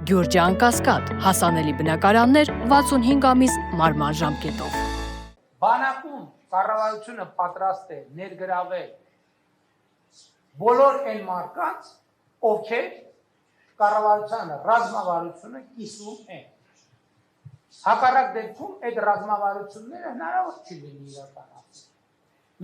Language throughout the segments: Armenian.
Գյուրջան Կասկադ, հասանելի բնակարաններ 65 ամիս մարման ժամկետով։ Բանակում կառավարությունը պատրաստ է ներգրավել բոլոր այն մարդկանց, ովքեր կառավարության ռազմավարությունը կիսում են։ Հակառակ դեպքում այդ ռազմավարությունները հնարավոր չի լինի իրականացնել։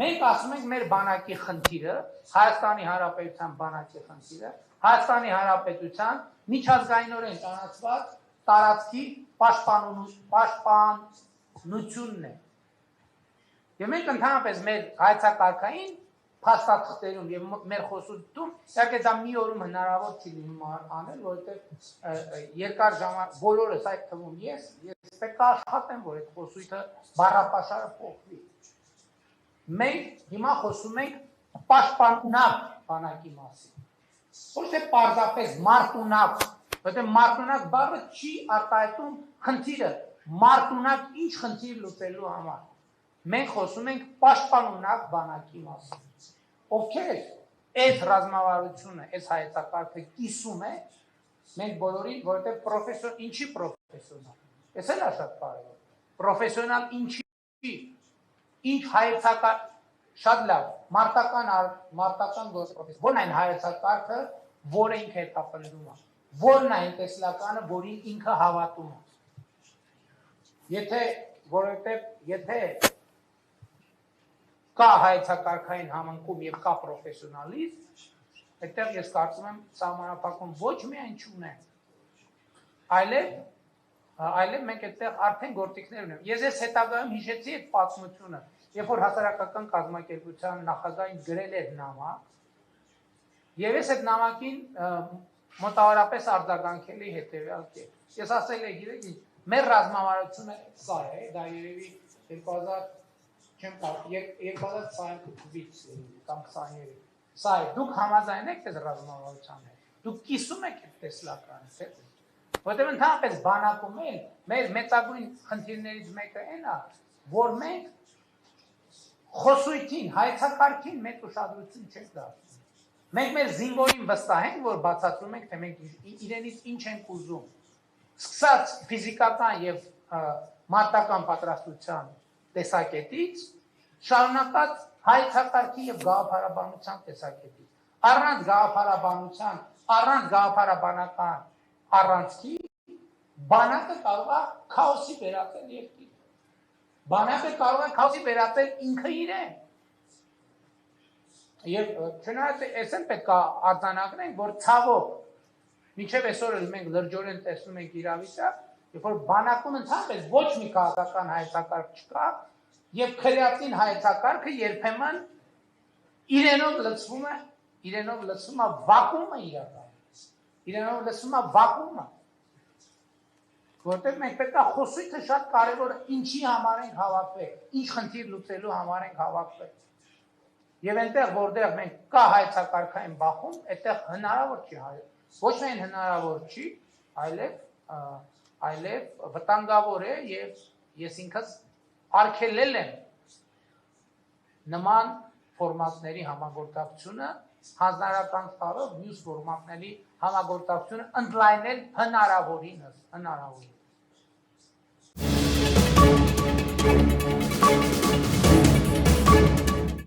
Մենք ասում ենք մեր բանակի խնդիրը, Հայաստանի Հանրապետության բանակի խնդիրը, Հայաստանի Հանրապետության միջազգայինորեն ճանաչված տարածքի պաշտպանությունն է։ Եվ մենք ընդհանրապես մեր հայեցակարգային փաստաթղթերում եւ մեր խոսությունում իհարկե դա մի օրում հնարավոր չի լինում անել, որովհետեւ երկար ժամանակ բոլորս այդ թվում ես պետք է աշխատեմ, որ այդ խոսույթը բառապաշարը փոխվի։ Մենք հիմա խոսում ենք պաշտպանունակ բանակի մասին։ Ոչ թե պարզապես մարտունակ, որովհետեւ մարտունակ բառը չի արտահայտում խնդիրը, մարտունակ ինչ խնդիր լուծելու համար։ Մենք խոսում ենք պաշտպանունակ բանակի մասին։ Ովքեր այս ռազմավարությունը, այս հայեցակարգը կիսում է, մենք բոլորին, որովհետև պրոֆեսիոնալ, ինչի պրոֆեսիոնալ։ Էս էլ է շատ կարևոր։ Պրոֆեսիոնալ ինչի, ինչ հայեցակարգ, շատ լավ, մարտական գործ, որն այն հայեցակարգը, որը ինքը հետապնդում է, որն այն տեսլականը, որին ինքը հավատում է։ Եթե կա հայեցակարգային համընկում եւ կա պրոֆեսիոնալիզմ, այդտեղ ես կարծում եմ սահմանափակում ոչ միայն չունեն, այլև մենք այդտեղ արդեն գործիքներ ունենք։ Ես հետագայում հիշեցի այդ պատմությունը, երբ որ հասարակական կազմակերպության նախագահին գրել էր նամակ, եւ ես այդ նամակին մոտավորապես արձագանքելի հետեւյալ կերպ։ Ես ասել եմ, գիտեք, մեր ռազմավարությունը սա է, դա երևի 2022 կամ 23։ Սա է, դուք համաձայն եք այս ռազմավարության հետ, դուք կիսում եք այդ տեսլականը, թե՞։ Որտեղ ընդհանրապես բանակում էլ մեր մեծագույն խնդիրներից մեկը այն է, որ մենք խոսույթին, հայեցակարգին մեծ ուշադրություն չենք դարձնում։ Մենք մեր զինվորին վստահ ենք, որ բացատրում ենք, թե մենք իրենից ինչ ենք ուզում։ Սկսած ֆիզիկական եւ մարտական պատրաստության տեսակետից, շարունակած հայեցակարգի եւ գաղափարաբանության տեսակետից։ Առանց գաղափարաբանության, առանց գաղափարաբանական առանցքի բանակը կարող է քաոսի վերածել երկիրը։ Բանակը կարող է քաոսի վերածել ինքը իրեն։ Եվ չնայած այսօր պետք է արձանագրենք, որ ցավոք մինչև այսօր էլ մենք լրջորեն տեսնում ենք իրավիճակ, երբ որ բանակում ընդհանրապես ոչ մի քաղաքական հայեցակարգ չկա, եւ քրեատին հայեցակարգը երբեմն իրենով լցվում է վակուումը իրականից։ Իրենով լցվում է վակուումը։ Որտեղ մենք պետք է խոսույթը շատ կարևոր է, ինչի համար ենք հավաքվել, ինչ խնդիր լուծելու համար ենք հավաքվել։ Եվ այնտեղ, որտեղ մենք կա հայեցակարգային բախում, այդտեղ հնարավոր չի ոչ միայն հնարավոր չի, այլև վտանգավոր է եւ ես ինքս արգելել եմ նման ֆորմատների համագործակցությունը հանրական խաղով մյուս ֆորմատների համագործակցությունը ընդլայնել հնարավորինս։